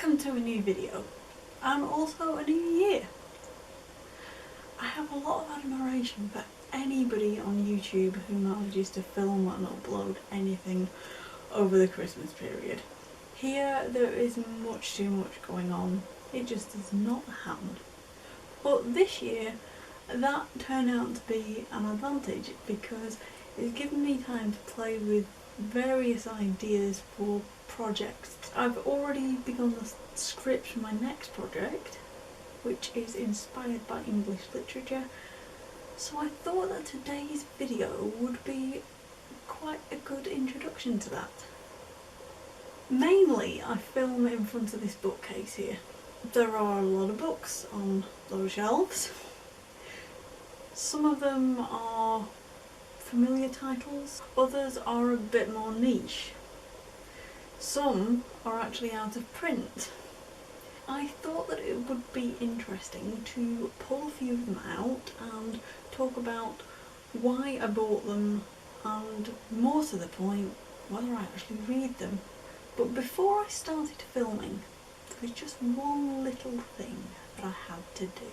Welcome to a new video, and also a new year. I have a lot of admiration for anybody on YouTube who manages to film and upload anything over the Christmas period. Here there is much too much going on, it just does not happen. But this year that turned out to be an advantage because it's given me time to play with various ideas for projects. I've already begun the script for my next project, which is inspired by English literature, so I thought that today's video would be quite a good introduction to that. Mainly I film in front of this bookcase here. There are a lot of books on those shelves. Some of them are familiar titles, others are a bit more niche. Some are actually out of print. I thought that it would be interesting to pull a few of them out and talk about why I bought them and, more to the point, whether I actually read them. But before I started filming, there was just one little thing that I had to do.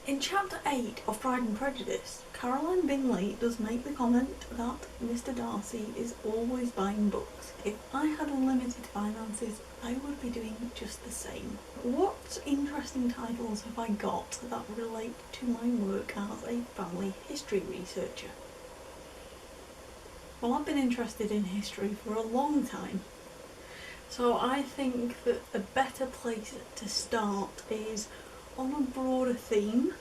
In chapter 8 of Pride and Prejudice, Caroline Bingley does make the comment that Mr Darcy is always buying books. If I had unlimited finances, I would be doing just the same. What interesting titles have I got that relate to my work as a family history researcher? Well, I've been interested in history for a long time, so I think that a better place to start is on a broader theme,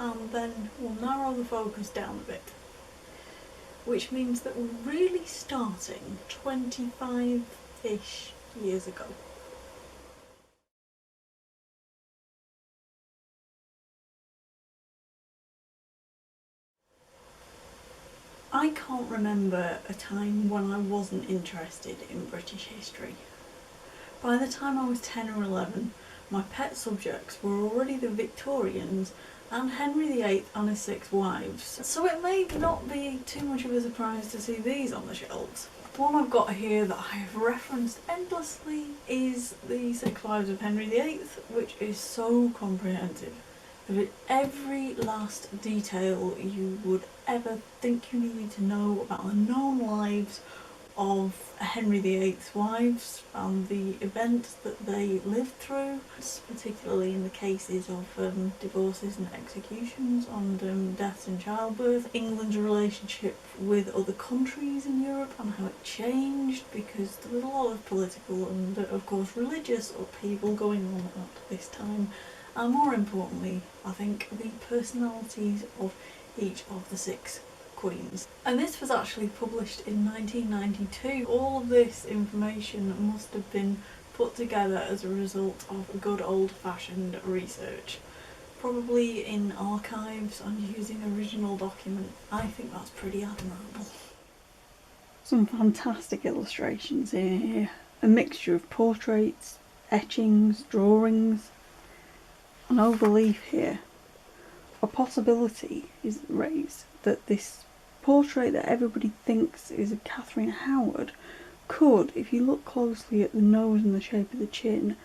and then we'll narrow the focus down a bit, which means that we're really starting 25-ish years ago. I can't remember a time when I wasn't interested in British history. By the time I was 10 or 11, my pet subjects were already the Victorians and Henry VIII and his 6 wives, so it may not be too much of a surprise to see these on the shelves. The one I've got here that I have referenced endlessly is the 6 Wives of Henry VIII, which is so comprehensive. There is every last detail you would ever think you needed to know about the known lives of Henry VIII's wives and the events that they lived through, particularly in the cases of divorces and executions and deaths in childbirth, England's relationship with other countries in Europe and how it changed because there was a lot of political and of course religious upheaval going on at this time, and more importantly I think the personalities of each of the 6 queens. And this was actually published in 1992. All of this information must have been put together as a result of good old-fashioned research. Probably in archives and using original documents. I think that's pretty admirable. Some fantastic illustrations in here. A mixture of portraits, etchings, drawings. An overleaf here. A possibility is raised that this portrait that everybody thinks is of Catherine Howard could, if you look closely at the nose and the shape of the chin,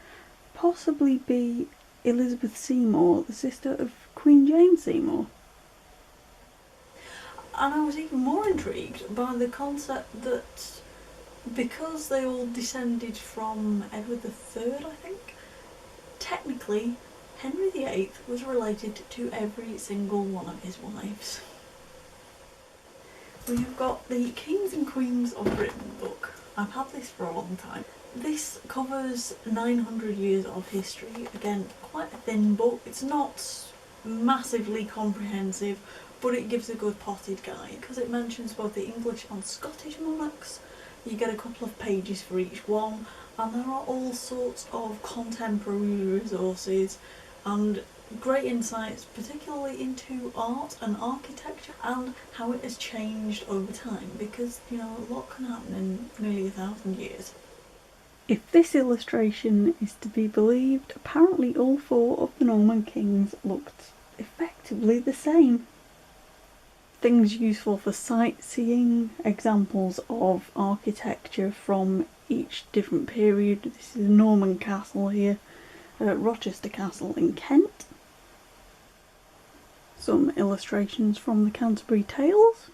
possibly be Elizabeth Seymour, the sister of Queen Jane Seymour. And I was even more intrigued by the concept that because they all descended from Edward III, I think, technically Henry VIII was related to every single one of his wives. We've got the Kings and Queens of Britain book. I've had this for a long time. This covers 900 years of history. Again, quite a thin book. It's not massively comprehensive, but it gives a good potted guide because it mentions both the English and Scottish monarchs. You get a couple of pages for each one, and there are all sorts of contemporary resources and great insights, particularly into art and architecture and how it has changed over time, because, you know, a lot can happen in nearly 1,000 years. If this illustration is to be believed, apparently all four of the Norman kings looked effectively the same. Things useful for sightseeing, examples of architecture from each different period. This is a Norman castle here, Rochester Castle in Kent. Some illustrations from the Canterbury Tales.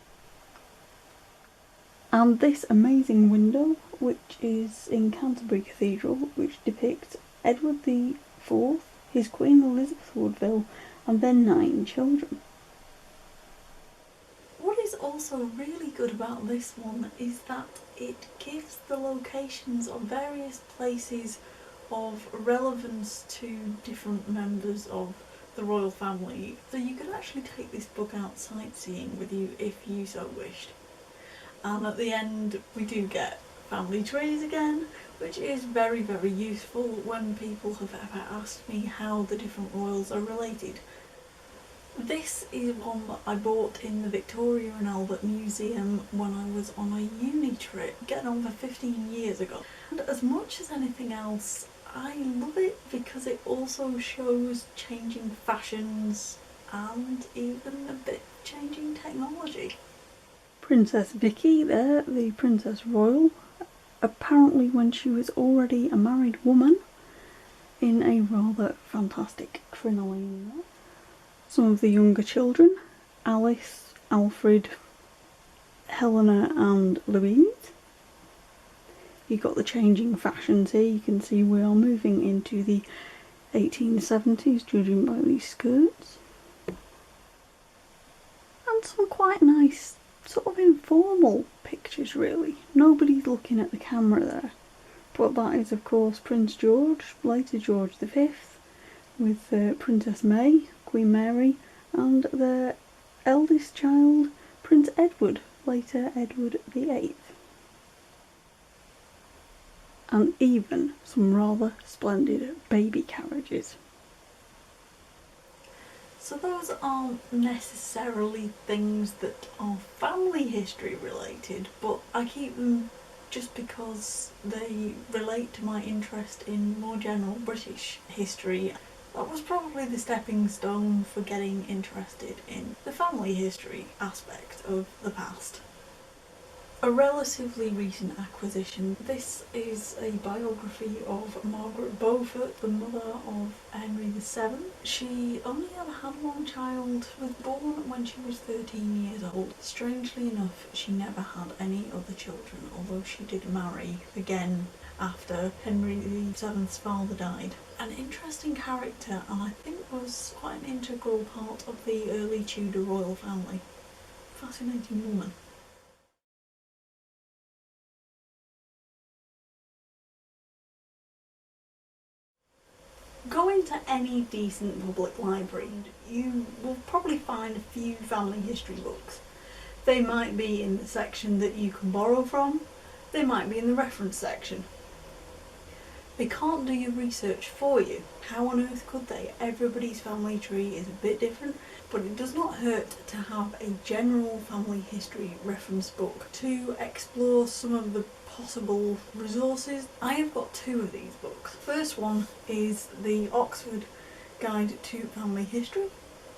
And this amazing window, which is in Canterbury Cathedral, which depicts Edward IV, his Queen Elizabeth Woodville, and their 9 children. What is also really good about this one is that it gives the locations of various places of relevance to different members of the royal family, so you could actually take this book out sightseeing with you if you so wished. And at the end we do get family trees again, which is very, very useful when people have ever asked me how the different royals are related. This is one that I bought in the Victoria and Albert Museum when I was on a uni trip, getting on for 15 years ago. And as much as anything else, I love it because it also shows changing fashions and even a bit changing technology. Princess Vicky there, the Princess Royal, apparently when she was already a married woman, in a rather fantastic crinoline. Some of the younger children, Alice, Alfred, Helena and Louise. You've got the changing fashions here. You can see we are moving into the 1870s, judging by these skirts. And some quite nice, sort of informal pictures really. Nobody's looking at the camera there. But that is of course Prince George, later George V, with Princess May, Queen Mary, and their eldest child, Prince Edward, later Edward VIII. And even some rather splendid baby carriages. So those aren't necessarily things that are family history related, but I keep them just because they relate to my interest in more general British history. That was probably the stepping stone for getting interested in the family history aspect of the past. A relatively recent acquisition. This is a biography of Margaret Beaufort, the mother of Henry VII. She only ever had one child, was born when she was 13 years old. Strangely enough, she never had any other children, although she did marry again after Henry VII's father died. An interesting character, and I think was quite an integral part of the early Tudor royal family. Fascinating woman. Go into any decent public library and you will probably find a few family history books. They might be in the section that you can borrow from, they might be in the reference section. They can't do your research for you. How on earth could they? Everybody's family tree is a bit different, but it does not hurt to have a general family history reference book to explore some of the possible resources. I have got two of these books. The first one is the Oxford Guide to Family History,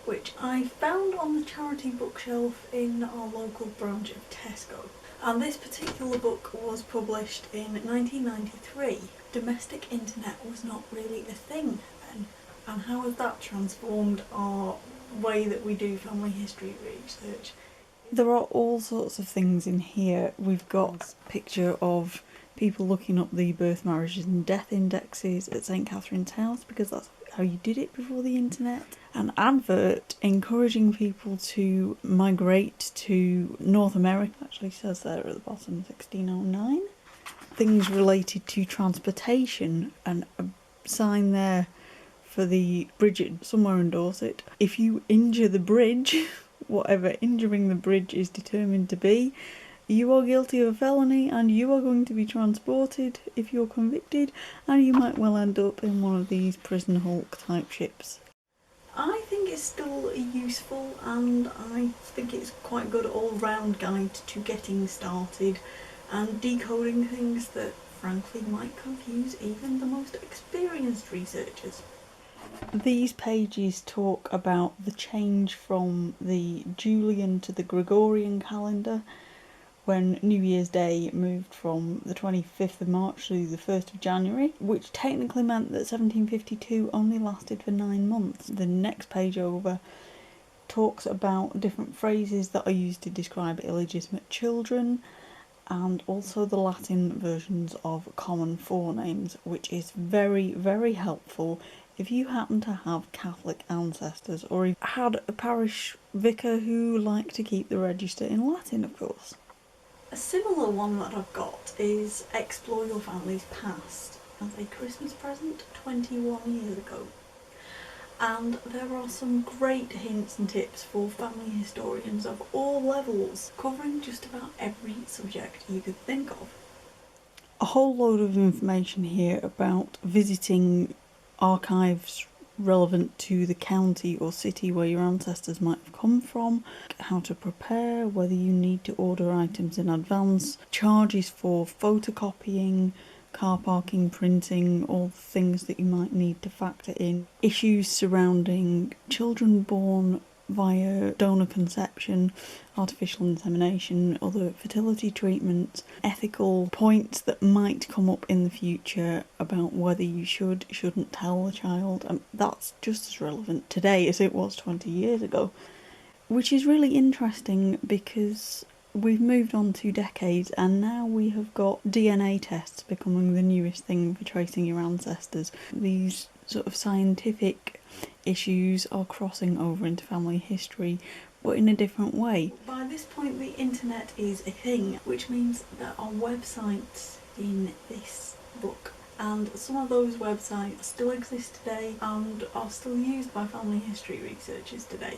which I found on the charity bookshelf in our local branch of Tesco. And this particular book was published in 1993. Domestic internet was not really a thing then. And how has that transformed our way that we do family history research? There are all sorts of things in here. We've got a picture of people looking up the birth, marriages and death indexes at St Catherine's House, because that's how you did it before the internet. An advert encouraging people to migrate to North America, actually says there at the bottom, 1609. Things related to transportation, and a sign there for the bridge somewhere in Dorset. If you injure the bridge, whatever injuring the bridge is determined to be, you are guilty of a felony and you are going to be transported if you're convicted, and you might well end up in one of these prison hulk type ships. I think it's still useful, and I think it's quite a good all-round guide to getting started and decoding things that frankly might confuse even the most experienced researchers. These pages talk about the change from the Julian to the Gregorian calendar, when New Year's Day moved from the 25th of March to the 1st of January, which technically meant that 1752 only lasted for 9 months. The next page over talks about different phrases that are used to describe illegitimate children, and also the Latin versions of common forenames, which is very, very helpful if you happen to have Catholic ancestors, or if you had a parish vicar who liked to keep the register in Latin, of course. A similar one that I've got is Explore Your Family's Past as a Christmas present 21 years ago. And there are some great hints and tips for family historians of all levels, covering just about every subject you could think of. A whole load of information here about visiting archives relevant to the county or city where your ancestors might have come from, how to prepare, whether you need to order items in advance, charges for photocopying, car parking, printing, all the things that you might need to factor in, issues surrounding children born via donor conception, artificial insemination, other fertility treatments, ethical points that might come up in the future about whether you shouldn't tell the child. That's just as relevant today as it was 20 years ago, which is really interesting because we've moved on 2 decades and now we have got DNA tests becoming the newest thing for tracing your ancestors. These sort of scientific issues are crossing over into family history, but in a different way. By this point the internet is a thing, which means there are websites in this book, and some of those websites still exist today and are still used by family history researchers today.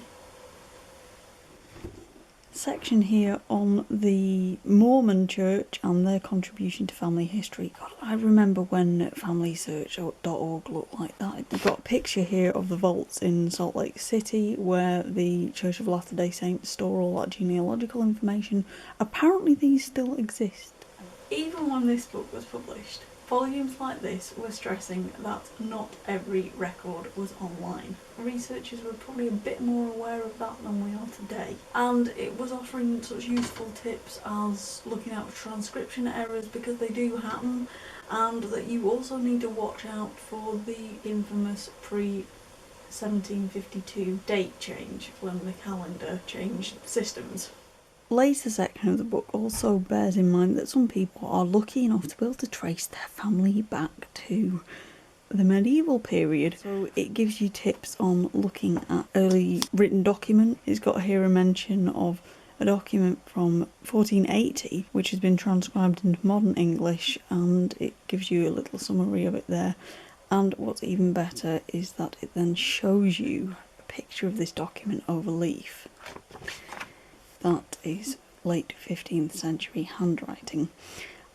Section here on the Mormon Church and their contribution to family history. God, I remember when FamilySearch.org looked like that. We've got a picture here of the vaults in Salt Lake City where the Church of Latter-day Saints store all that genealogical information. Apparently these still exist. Even when this book was published, volumes like this were stressing that not every record was online. Researchers were probably a bit more aware of that than we are today, and it was offering such useful tips as looking out for transcription errors, because they do happen, and that you also need to watch out for the infamous pre-1752 date change when the calendar changed systems. Later section of the book also bears in mind that some people are lucky enough to be able to trace their family back to the medieval period. So it gives you tips on looking at early written document. It's got here a mention of a document from 1480 which has been transcribed into modern English, and it gives you a little summary of it there. And what's even better is that it then shows you a picture of this document over leaf. that is late 15th century handwriting.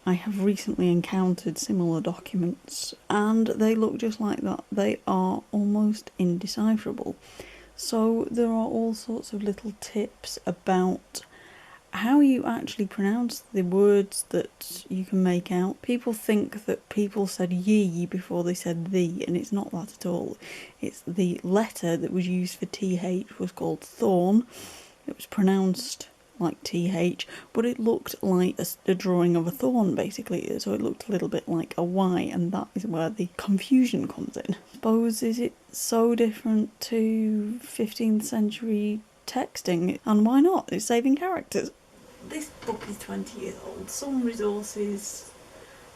I have recently encountered similar documents and they look just like that. They are almost indecipherable. So there are all sorts of little tips about how you actually pronounce the words that you can make out. People think that people said ye before they said the, and it's not that at all. It's the letter that was used for th was called thorn. It was pronounced like th, but it looked like a drawing of a thorn, basically, so it looked a little bit like a y, and that is where the confusion comes in. I suppose, is it so different to 15th century texting? And why not? It's saving characters. This book is 20 years old. Some resources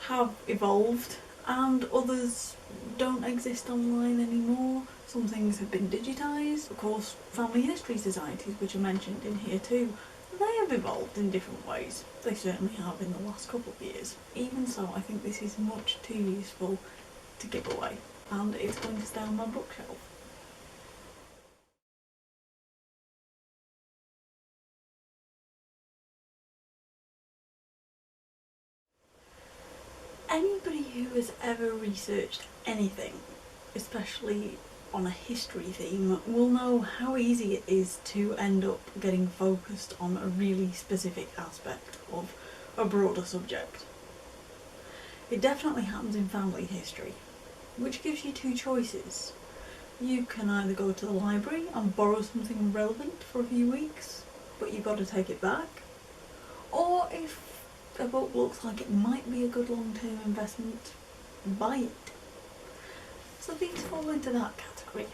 have evolved and others don't exist online anymore. Some things have been digitised. Of course, family history societies, which are mentioned in here too, they have evolved in different ways. They certainly have in the last couple of years. Even so, I think this is much too useful to give away, and it's going to stay on my bookshelf. Anybody who has ever researched anything, especially on a history theme, will know how easy it is to end up getting focused on a really specific aspect of a broader subject. It definitely happens in family history, which gives you two choices. You can either go to the library and borrow something relevant for a few weeks, but you've got to take it back, or if a book looks like it might be a good long-term investment, buy it. So these fall into that category.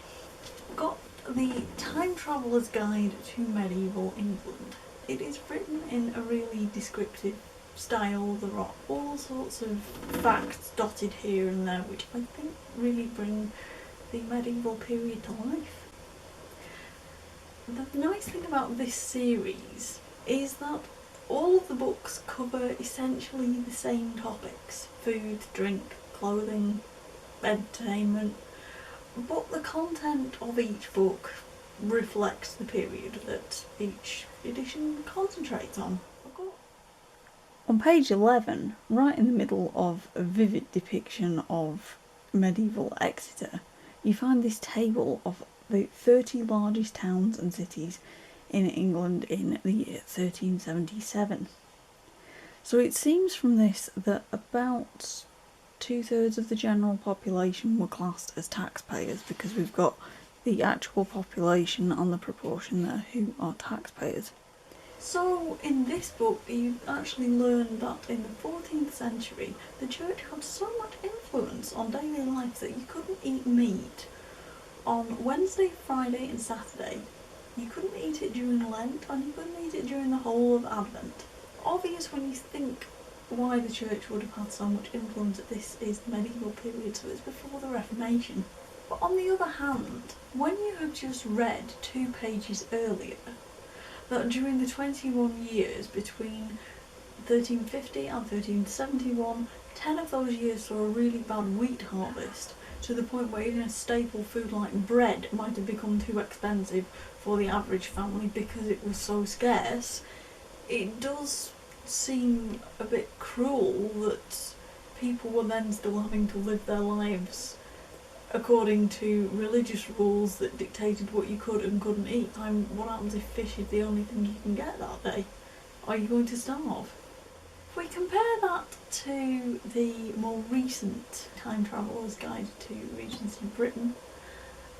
We've got the Time Traveller's Guide to Medieval England. It is written in a really descriptive style. There are all sorts of facts dotted here and there which I think really bring the medieval period to life. The nice thing about this series is that all of the books cover essentially the same topics: food, drink, clothing, entertainment, but the content of each book reflects the period that each edition concentrates on. On page 11, right in the middle of a vivid depiction of medieval Exeter, you find this table of the 30 largest towns and cities in England in the year 1377. So it seems from this that about 2/3 of the general population were classed as taxpayers, because we've got the actual population and the proportion there who are taxpayers. So in this book you actually learn that in the 14th century the church had so much influence on daily life that you couldn't eat meat on Wednesday, Friday and Saturday. You couldn't eat it during Lent, and you couldn't eat it during the whole of Advent. Obvious when you think why the church would have had so much influence that this is the medieval period, so it's before the Reformation. But on the other hand, when you have just read 2 pages earlier that during the 21 years between 1350 and 1371, 10 of those years saw a really bad wheat harvest, to the point where even a staple food like bread might have become too expensive for the average family because it was so scarce, it does seem a bit cruel that people were then still having to live their lives according to religious rules that dictated what you could and couldn't eat. What happens if fish is the only thing you can get that day? Are you going to starve? If we compare that to the more recent Time Traveller's Guide to Regency Britain,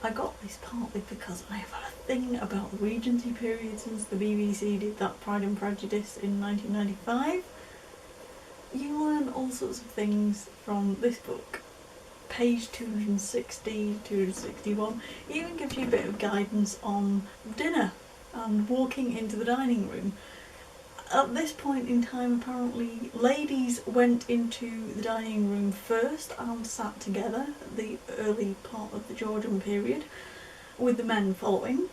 I got this partly because I have had a thing about the Regency period since the BBC did that Pride and Prejudice in 1995. You learn all sorts of things from this book. Page 260, 261 even gives you a bit of guidance on dinner and walking into the dining room. At this point in time, apparently, ladies went into the dining room first and sat together, the early part of the Georgian period, with the men following.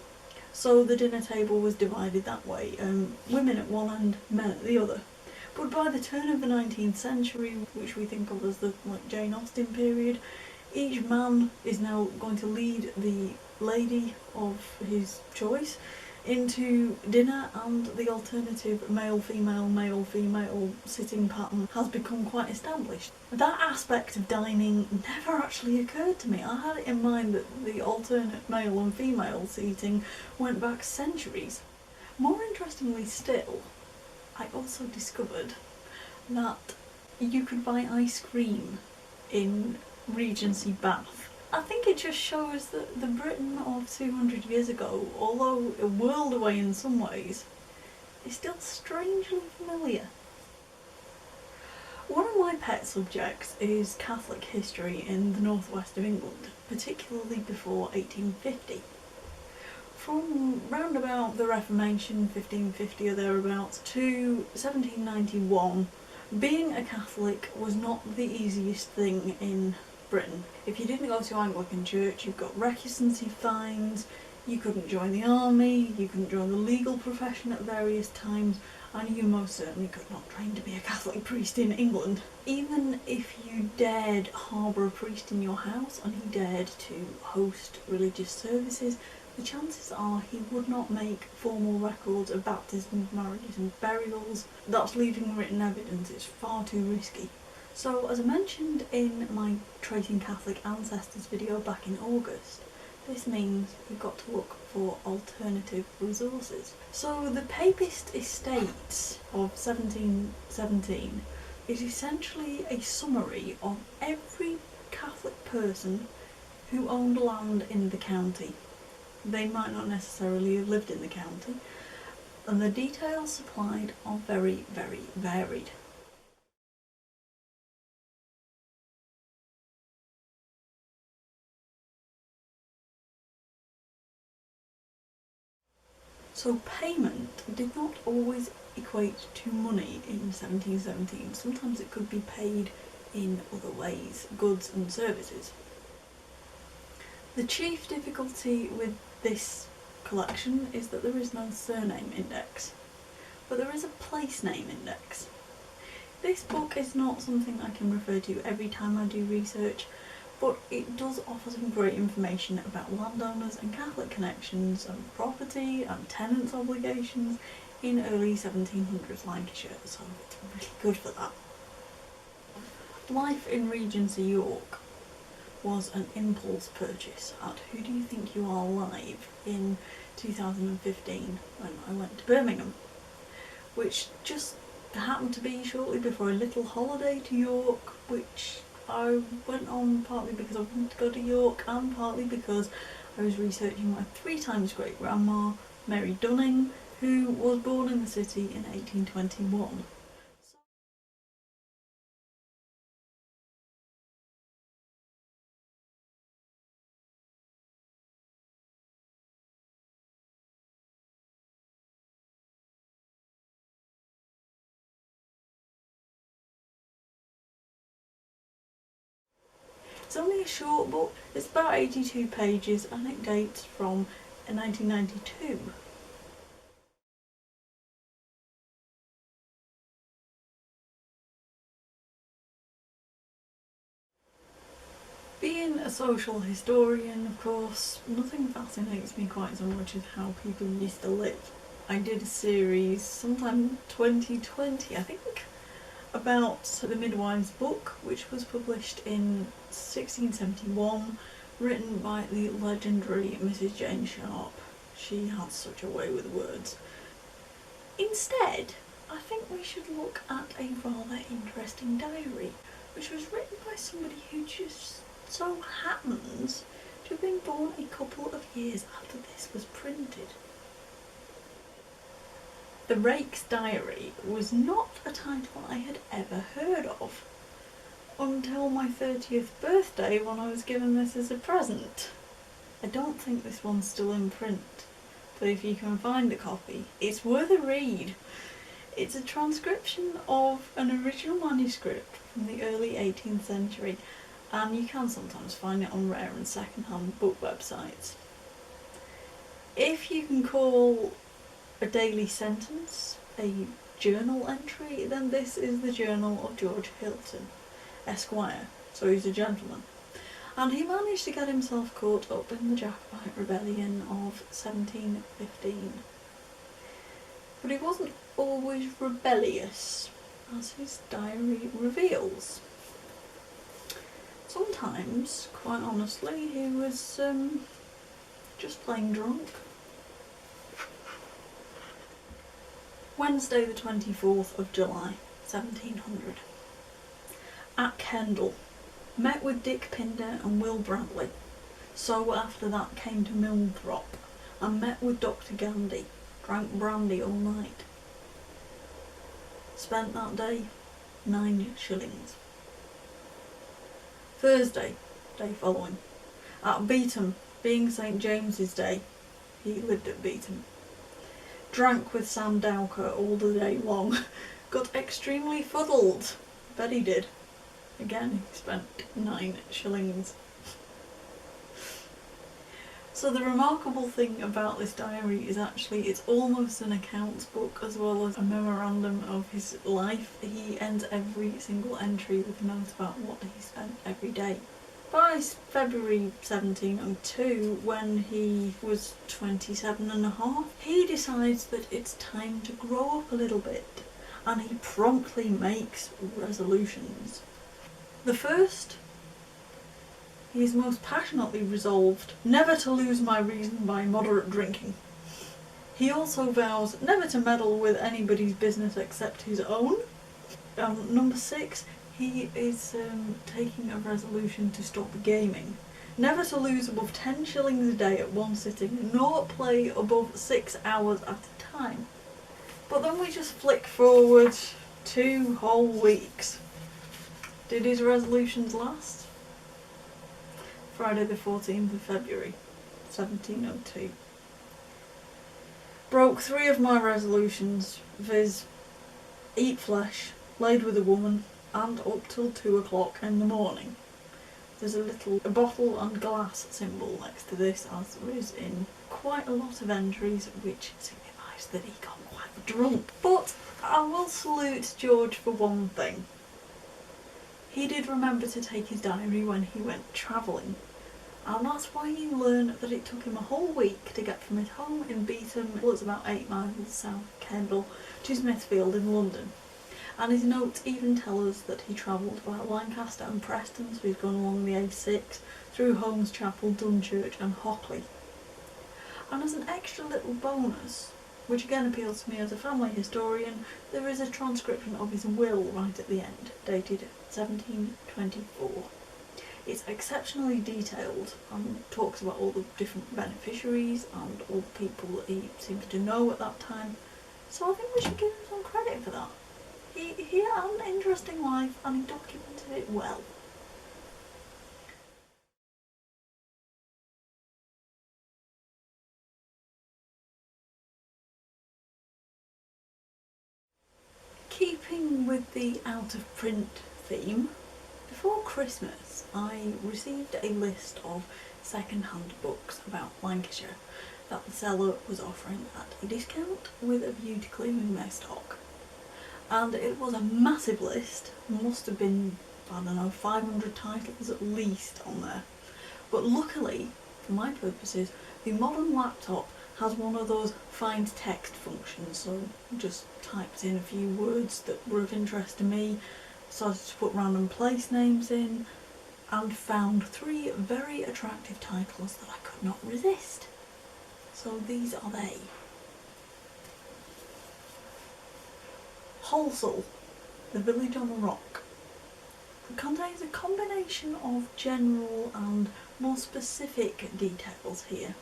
So the dinner table was divided that way, women at one end, men at the other. But by the turn of the 19th century, which we think of as the Jane Austen period, each man is now going to lead the lady of his choice into dinner, and the alternative male-female sitting pattern has become quite established. That aspect of dining never actually occurred to me. I had it in mind that the alternate male and female seating went back centuries. More interestingly still, I also discovered that you could buy ice cream in Regency Bath. I think it just shows that the Britain of 200 years ago, although a world away in some ways, is still strangely familiar. One of my pet subjects is Catholic history in the northwest of England, particularly before 1850. From round about the Reformation, 1550 or thereabouts, to 1791, being a Catholic was not the easiest thing in Britain. If you didn't go to Anglican church, you got recusancy fines, you couldn't join the army, you couldn't join the legal profession at various times, and you most certainly could not train to be a Catholic priest in England. Even if you dared harbour a priest in your house and he dared to host religious services, the chances are he would not make formal records of baptisms, marriages and burials. That's leaving written evidence, it's far too risky. So, as I mentioned in my Tracing Catholic Ancestors video back in August, this means you've got to look for alternative resources. So the Papist Estates of 1717 is essentially a summary of every Catholic person who owned land in the county. They might not necessarily have lived in the county, and the details supplied are very, very varied. So payment did not always equate to money in 1717. Sometimes it could be paid in other ways, goods and services. The chief difficulty with this collection is that there is no surname index, but there is a place name index. This book is not something I can refer to every time I do research, but it does offer some great information about landowners and Catholic connections and property and tenants' obligations in early 1700s Lancashire, so it's really good for that. Life in Regency York was an impulse purchase at Who Do You Think You Are Live in 2015 when I went to Birmingham, which just happened to be shortly before a little holiday to York, which I went on partly because I wanted to go to York and partly because I was researching my 3 times great grandma, Mary Dunning, who was born in the city in 1821. It's only a short book, it's about 82 pages and it dates from 1992. Being a social historian, of course, nothing fascinates me quite so much as how people used to live. I did a series sometime 2020, I think, about the Midwives book, which was published in 1671, written by the legendary Mrs Jane Sharp. She had such a way with words. Instead, I think we should look at a rather interesting diary, which was written by somebody who just so happens to have been born a couple of years after this was printed. The Rakes Diary was not a title I had ever heard of until my 30th birthday when I was given this as a present. I don't think this one's still in print, but if you can find a copy, it's worth a read. It's a transcription of an original manuscript from the early 18th century, and you can sometimes find it on rare and second-hand book websites. If you can call a daily sentence a journal entry, then this is the journal of George Hilton, Esquire, so he's a gentleman. And he managed to get himself caught up in the Jacobite rebellion of 1715. But he wasn't always rebellious, as his diary reveals. Sometimes, quite honestly, he was just plain drunk. Wednesday the 24th of July, 1700. At Kendal. Met with Dick Pinder and Will Bradley. So after that came to Milthrop and met with Dr. Gandy. Drank brandy all night. Spent that day 9 shillings. Thursday, day following. At Beetham, being St James's Day. He lived at Beetham. Drank with Sam Dowker all the day long. Got extremely fuddled. Bet he did. Again, he spent 9 shillings. So the remarkable thing about this diary is actually it's almost an accounts book as well as a memorandum of his life. He ends every single entry with a note about what he spent every day. By February 1702, when he was 27 and a half, he decides that it's time to grow up a little bit, and he promptly makes resolutions. The first, he is most passionately resolved never to lose my reason by moderate drinking. He also vows never to meddle with anybody's business except his own. Number 6, he is taking a resolution to stop gaming. Never to lose above 10 shillings a day at one sitting, nor play above 6 hours at a time. But then we just flick forward 2 whole weeks. Did his resolutions last? Friday the 14th of February, 1702. Broke 3 of my resolutions, viz. Eat flesh, laid with a woman, and up till 2 o'clock in the morning. There's a little bottle and glass symbol next to this, as there is in quite a lot of entries, which signifies that he got quite drunk. But I will salute George for one thing. He did remember to take his diary when he went travelling, and that's why you learn that it took him a whole week to get from his home in Beetham, well, it's about 8 miles south of Kendal, to Smithfield in London. And his notes even tell us that he travelled via Lancaster and Preston, so he's gone along the A6, through Holmes Chapel, Dunchurch and Hockley. And as an extra little bonus, which again appeals to me as a family historian, there is a transcription of his will right at the end, dated 1724. It's exceptionally detailed and talks about all the different beneficiaries and all the people that he seems to know at that time, so I think we should give him some credit for that. He had an interesting life and he documented it well. Keeping with the out-of-print theme, before Christmas I received a list of second-hand books about Lancashire that the seller was offering at a discount with a view to clearing their stock. And it was a massive list, must have been, I don't know, 500 titles at least on there. But luckily, for my purposes, the modern laptop has one of those find text functions, so just typed in a few words that were of interest to me, started to put random place names in, and found 3 very attractive titles that I could not resist. So these are they. Halsall, the village on the rock. It contains a combination of general and more specific details here.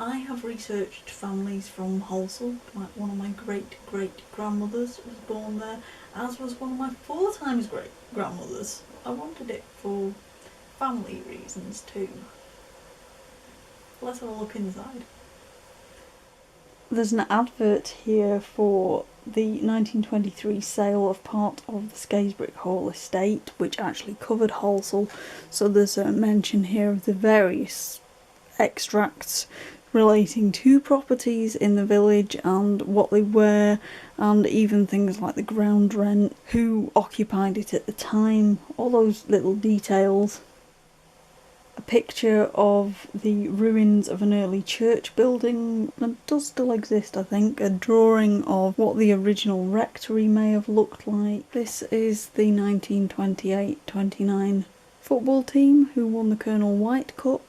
I have researched families from Halsall. One of my great-great-grandmothers was born there, as was one of my 4 times great-grandmothers. I wanted it for family reasons too. Let's have a look inside. There's an advert here for the 1923 sale of part of the Scarisbrick Hall estate, which actually covered Halsall, so there's a mention here of the various extracts relating to properties in the village and what they were, and even things like the ground rent, who occupied it at the time, all those little details. A picture of the ruins of an early church building that does still exist, I think. A drawing of what the original rectory may have looked like. This is the 1928-29 football team who won the Colonel White Cup.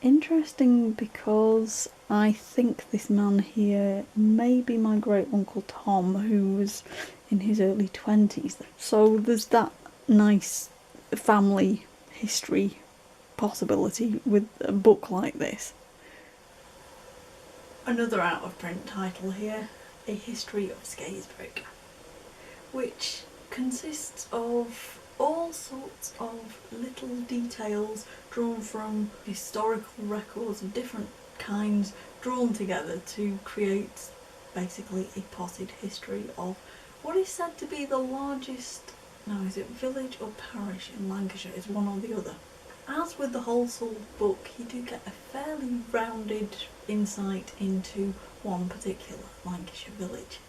Interesting because I think this man here may be my great uncle Tom, who was in his early 20s. So there's that nice family history possibility with a book like this. Another out of print title here, A History of Skegness, which consists of all sorts of little details drawn from historical records of different kinds, drawn together to create basically a potted history of what is said to be the largest, now is it village or parish in Lancashire, is one or the other. As with the whole souled book, you do get a fairly rounded insight into one particular Lancashire village.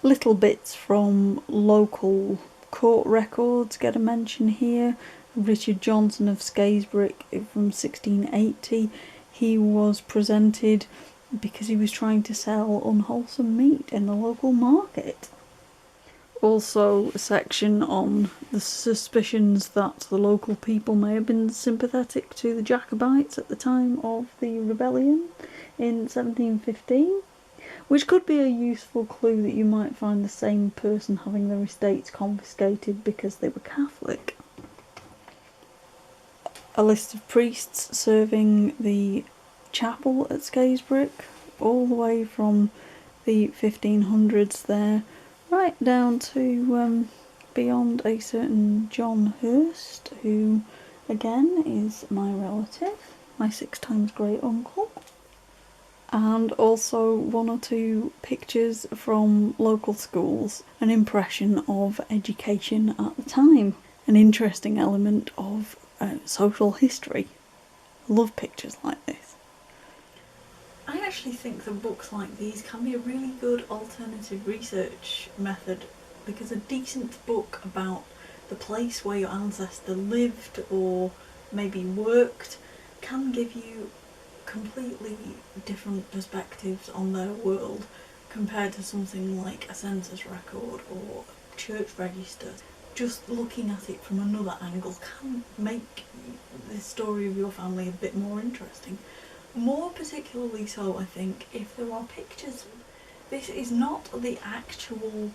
Little bits from local court records get a mention here. Richard Johnson of Skegness from 1680. He was presented because he was trying to sell unwholesome meat in the local market. Also a section on the suspicions that the local people may have been sympathetic to the Jacobites at the time of the rebellion in 1715. Which could be a useful clue that you might find the same person having their estates confiscated because they were Catholic. A list of priests serving the chapel at Skegness, all the way from the 1500s there, right down to beyond a certain John Hurst, who again is my relative, my 6 times great uncle. And also 1 or 2 pictures from local schools, an impression of education at the time, an interesting element of social history. I love pictures like this. I actually think that books like these can be a really good alternative research method, because a decent book about the place where your ancestor lived or maybe worked can give you completely different perspectives on their world compared to something like a census record or church register. Just looking at it from another angle can make the story of your family a bit more interesting. More particularly so, I think, if there are pictures. This is not the actual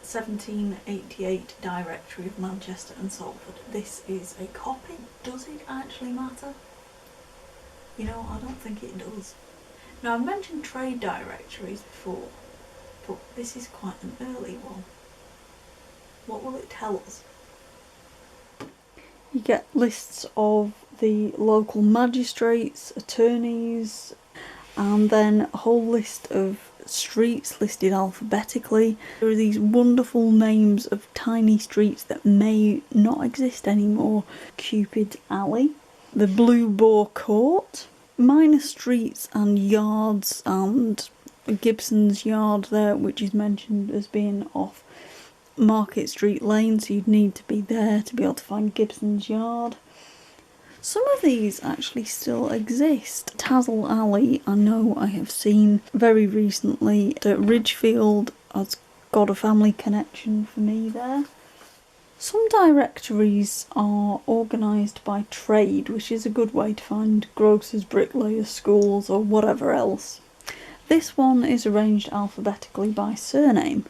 1788 Directory of Manchester and Salford. This is a copy. Does it actually matter? You know, I don't think it does. Now, I've mentioned trade directories before, but this is quite an early one. What will it tell us? You get lists of the local magistrates, attorneys, and then a whole list of streets listed alphabetically. There are these wonderful names of tiny streets that may not exist anymore. Cupid's Alley, the Blue Boar Court, minor streets and yards, and Gibson's Yard there, which is mentioned as being off Market Street Lane, so you'd need to be there to be able to find Gibson's Yard. Some of these actually still exist. Tassel Alley, I know I have seen very recently. Ridgefield has got a family connection for me there. Some directories are organised by trade, which is a good way to find grocers, bricklayers, schools, or whatever else. This one is arranged alphabetically by surname,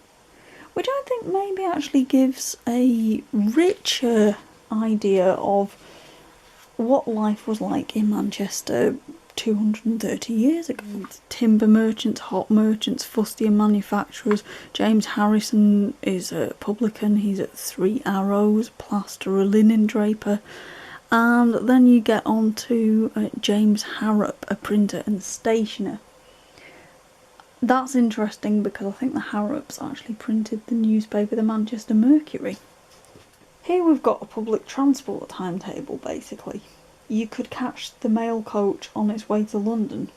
which I think maybe actually gives a richer idea of what life was like in Manchester 230 years ago. Timber merchants, hop merchants, fustian manufacturers. James Harrison is a publican, he's at 3 Arrows, plasterer, linen draper. And then you get on to James Harrop, a printer and stationer. That's interesting because I think the Harrops actually printed the newspaper The Manchester Mercury. Here we've got a public transport timetable, basically. You could catch the mail coach on its way to London,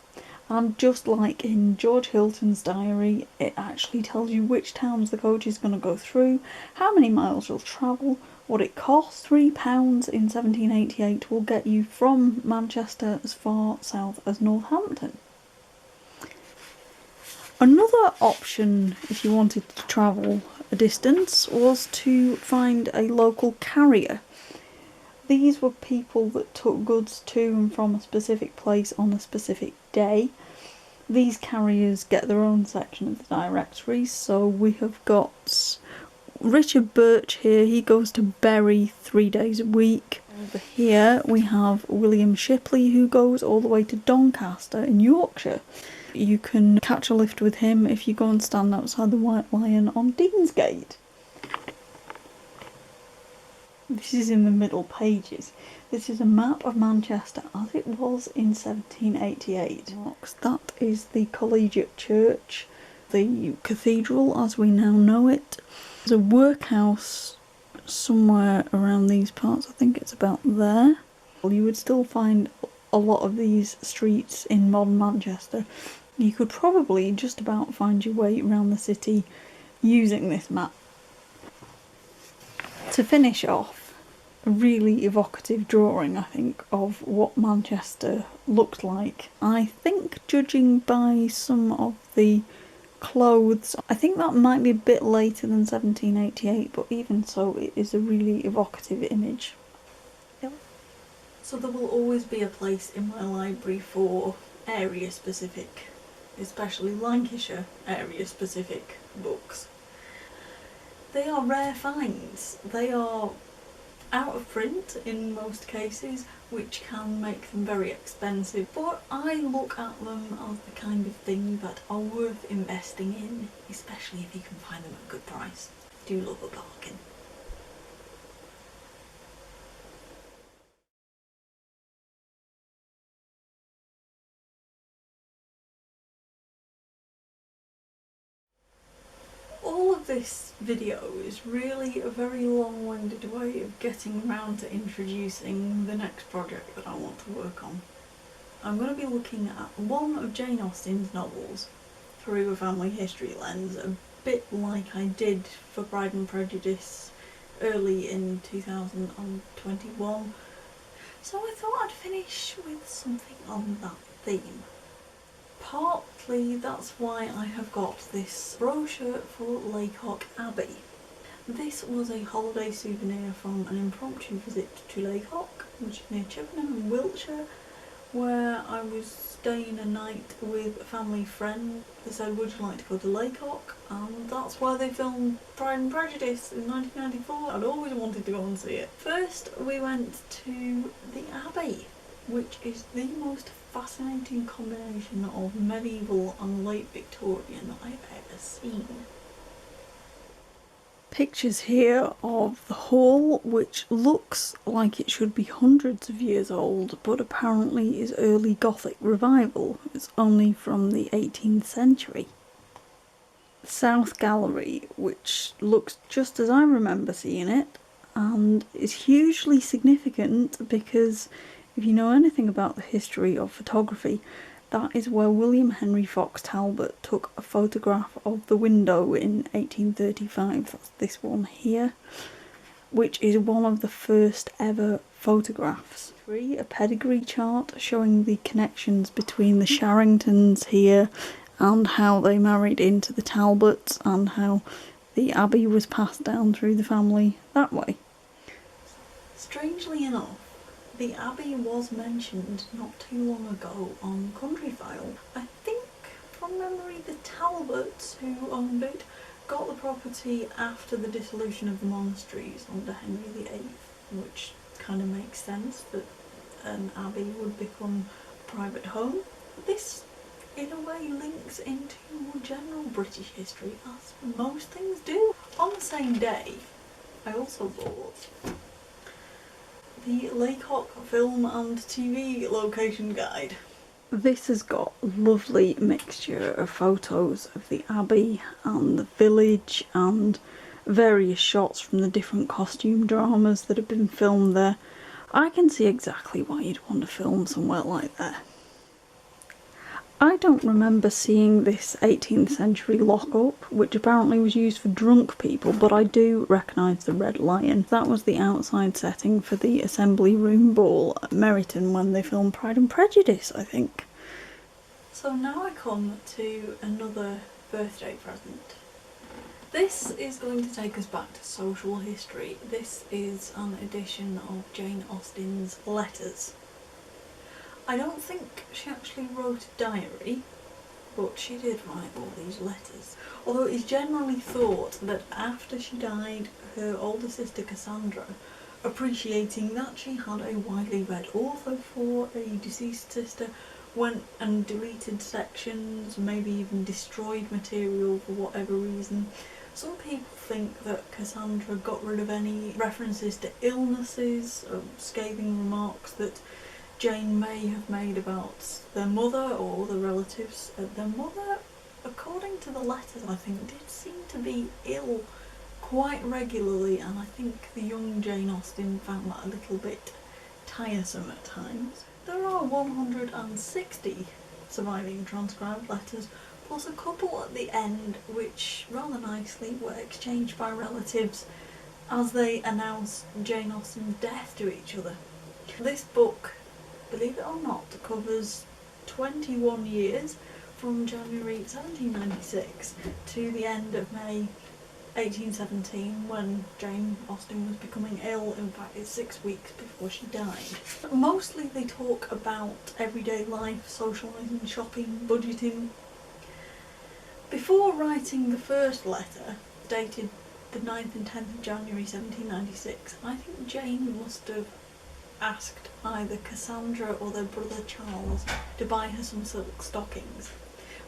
and just like in George Hilton's diary, it actually tells you which towns the coach is going to go through, how many miles you'll travel, what it costs. £3 in 1788 will get you from Manchester as far south as Northampton. Another option, if you wanted to travel a distance, was to find a local carrier. These were people that took goods to and from a specific place on a specific day. These carriers get their own section of the directory, so we have got Richard Birch here. He goes to Bury 3 days a week. Over here we have William Shipley, who goes all the way to Doncaster in Yorkshire. You can catch a lift with him if you go and stand outside the White Lion on Deansgate. This is in the middle pages. This is a map of Manchester as it was in 1788. That is the Collegiate Church, the cathedral as we now know it. There's a workhouse somewhere around these parts, I think it's about there. You would still find a lot of these streets in modern Manchester. You could probably just about find your way around the city using this map. To finish off, a really evocative drawing, I think, of what Manchester looked like. I think, judging by some of the clothes, I think that might be a bit later than 1788, but even so, it is a really evocative image. So there will always be a place in my library for area-specific, especially Lancashire area-specific books. They are rare finds. They are out of print in most cases, which can make them very expensive, but I look at them as the kind of thing that are worth investing in, especially if you can find them at a good price. I do love a bargain. All of this video is really a very long-winded way of getting around to introducing the next project that I want to work on. I'm going to be looking at one of Jane Austen's novels through a family history lens, a bit like I did for Pride and Prejudice early in 2021. So I thought I'd finish with something on that theme. Partly that's why I have got this brochure for Laycock Abbey. This was a holiday souvenir from an impromptu visit to Laycock, which is near Chippenham in Wiltshire, where I was staying a night with a family friend. They said, would you like to go to Laycock? And that's where they filmed Pride and Prejudice in 1994. I'd always wanted to go and see it. First we went to the Abbey, which is the most fascinating combination of medieval and late Victorian I've ever seen. Pictures here of the hall, which looks like it should be hundreds of years old, but apparently is early Gothic revival. It's only from the 18th century. The South Gallery, which looks just as I remember seeing it, and is hugely significant because if you know anything about the history of photography, that is where William Henry Fox Talbot took a photograph of the window in 1835. That's this one here, which is one of the first ever photographs. A pedigree chart showing the connections between the Sharringtons here and how they married into the Talbots and how the abbey was passed down through the family that way. Strangely enough, the Abbey was mentioned not too long ago on Countryfile. I think, from memory, the Talbots, who owned it, got the property after the dissolution of the monasteries under Henry VIII, which kind of makes sense that an abbey would become a private home. This, in a way, links into more general British history, as most things do. On the same day, I also bought the Laycock Film and TV Location Guide. This has got a lovely mixture of photos of the abbey and the village and various shots from the different costume dramas that have been filmed there. I can see exactly why you'd want to film somewhere like that. I don't remember seeing this 18th century lockup, which apparently was used for drunk people, but I do recognise the Red Lion. That was the outside setting for the Assembly Room Ball at Meryton when they filmed Pride and Prejudice, I think. So now I come to another birthday present. This is going to take us back to social history. This is an edition of Jane Austen's letters. I don't think she actually wrote a diary, but she did write all these letters. Although it is generally thought that after she died, her older sister Cassandra, appreciating that she had a widely read author for a deceased sister, went and deleted sections, maybe even destroyed material for whatever reason. Some people think that Cassandra got rid of any references to illnesses, scathing remarks that Jane may have made about their mother or other relatives. Their mother, according to the letters, I think, did seem to be ill quite regularly, and I think the young Jane Austen found that a little bit tiresome at times. There are 160 surviving transcribed letters, plus a couple at the end which rather nicely were exchanged by relatives as they announced Jane Austen's death to each other. This book, believe it or not, covers 21 years from January 1796 to the end of May 1817, when Jane Austen was becoming ill. In fact, it's 6 weeks before she died. Mostly they talk about everyday life, socialising, shopping, budgeting. Before writing the first letter, dated the 9th and 10th of January 1796, I think Jane must have asked either Cassandra or their brother Charles to buy her some silk stockings.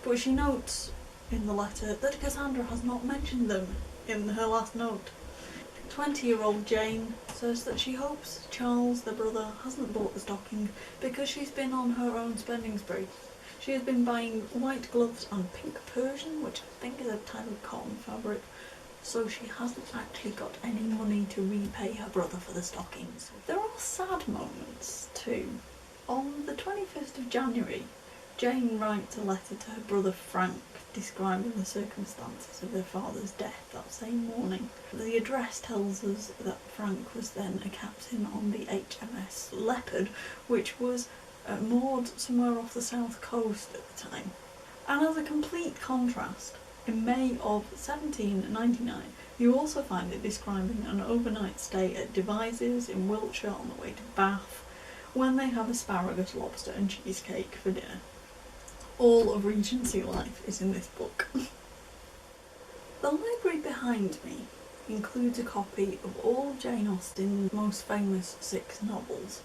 But she notes in the letter that Cassandra has not mentioned them in her last note. 20-year-old Jane says that she hopes Charles, their brother, hasn't bought the stocking because she's been on her own spending spree. She has been buying white gloves and pink Persian, which I think is a type of cotton fabric, so she hasn't actually got any money to repay her brother for the stockings. There are sad moments too. On the 25th of January, Jane writes a letter to her brother Frank describing the circumstances of her father's death that same morning. The address tells us that Frank was then a captain on the HMS Leopard, which was moored somewhere off the south coast at the time. And as a complete contrast, in May of 1799, you also find it describing an overnight stay at Devizes in Wiltshire on the way to Bath, when they have asparagus, lobster and cheesecake for dinner. All of Regency life is in this book. The library behind me includes a copy of all of Jane Austen's most famous 6 novels.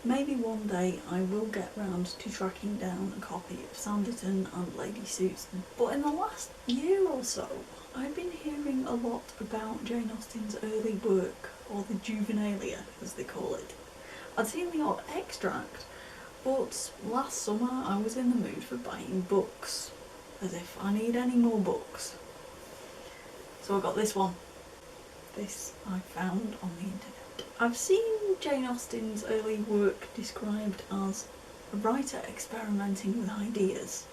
Maybe one day I will get round to tracking down a copy of Sanditon and Lady Susan. But in the last year or so, I've been hearing a lot about Jane Austen's early work, or the juvenilia as they call it. I'd seen the odd extract, but last summer I was in the mood for buying books, as if I need any more books. So I got this one. This I found on the internet. I've seen Jane Austen's early work described as a writer experimenting with ideas.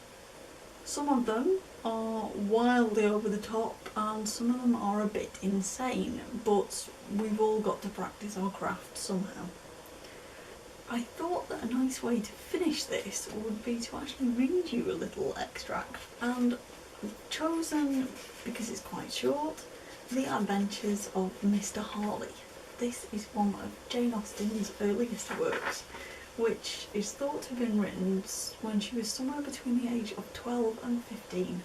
Some of them are wildly over the top and some of them are a bit insane, but we've all got to practice our craft somehow. I thought that a nice way to finish this would be to actually read you a little extract, and I've chosen, because it's quite short, The Adventures of Mr Harley. This is one of Jane Austen's earliest works, which is thought to have been written when she was somewhere between the age of 12 and 15.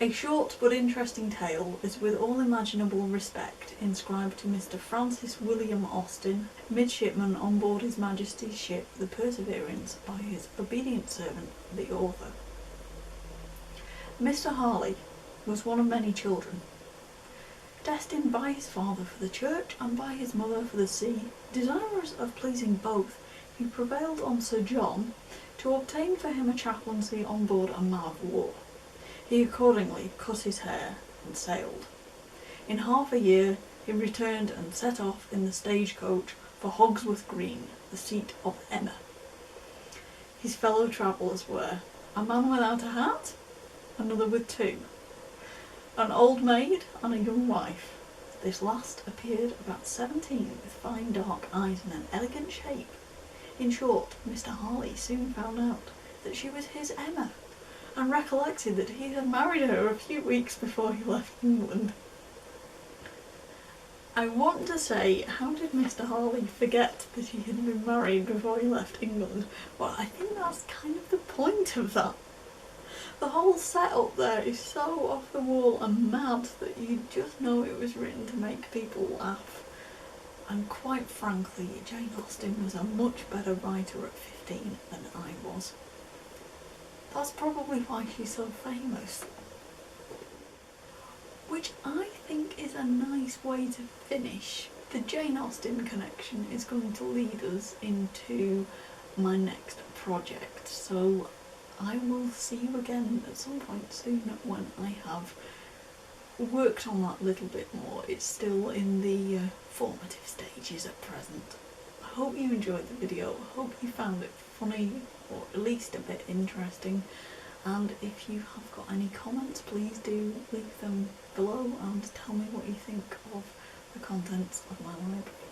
A short but interesting tale is with all imaginable respect inscribed to Mr Francis William Austen, midshipman on board His Majesty's ship the Perseverance, by his obedient servant, the author. Mr Harley was one of many children. Destined by his father for the church and by his mother for the sea, desirous of pleasing both, he prevailed on Sir John to obtain for him a chaplaincy on board a man of war. He accordingly cut his hair and sailed. In half a year he returned and set off in the stagecoach for Hogsworth Green, the seat of Emma. his fellow travellers were a man without a hat, another with two, an old maid and a young wife. This last appeared about 17 with fine dark eyes and an elegant shape. In short, Mr Harley soon found out that she was his Emma, and recollected that he had married her a few weeks before he left England. I want to say, how did Mr Harley forget that he had been married before he left England? Well, I think that's kind of the point of that. The whole setup there is so off the wall and mad that you just know it was written to make people laugh. And quite frankly, Jane Austen was a much better writer at 15 than I was. That's probably why she's so famous. Which I think is a nice way to finish. The Jane Austen connection is going to lead us into my next project, so I will see you again at some point soon when I have worked on that a little bit more. It's still in the formative stages at present. I hope you enjoyed the video, I hope you found it funny or at least a bit interesting, and if you have got any comments, please do leave them below and tell me what you think of the contents of my library.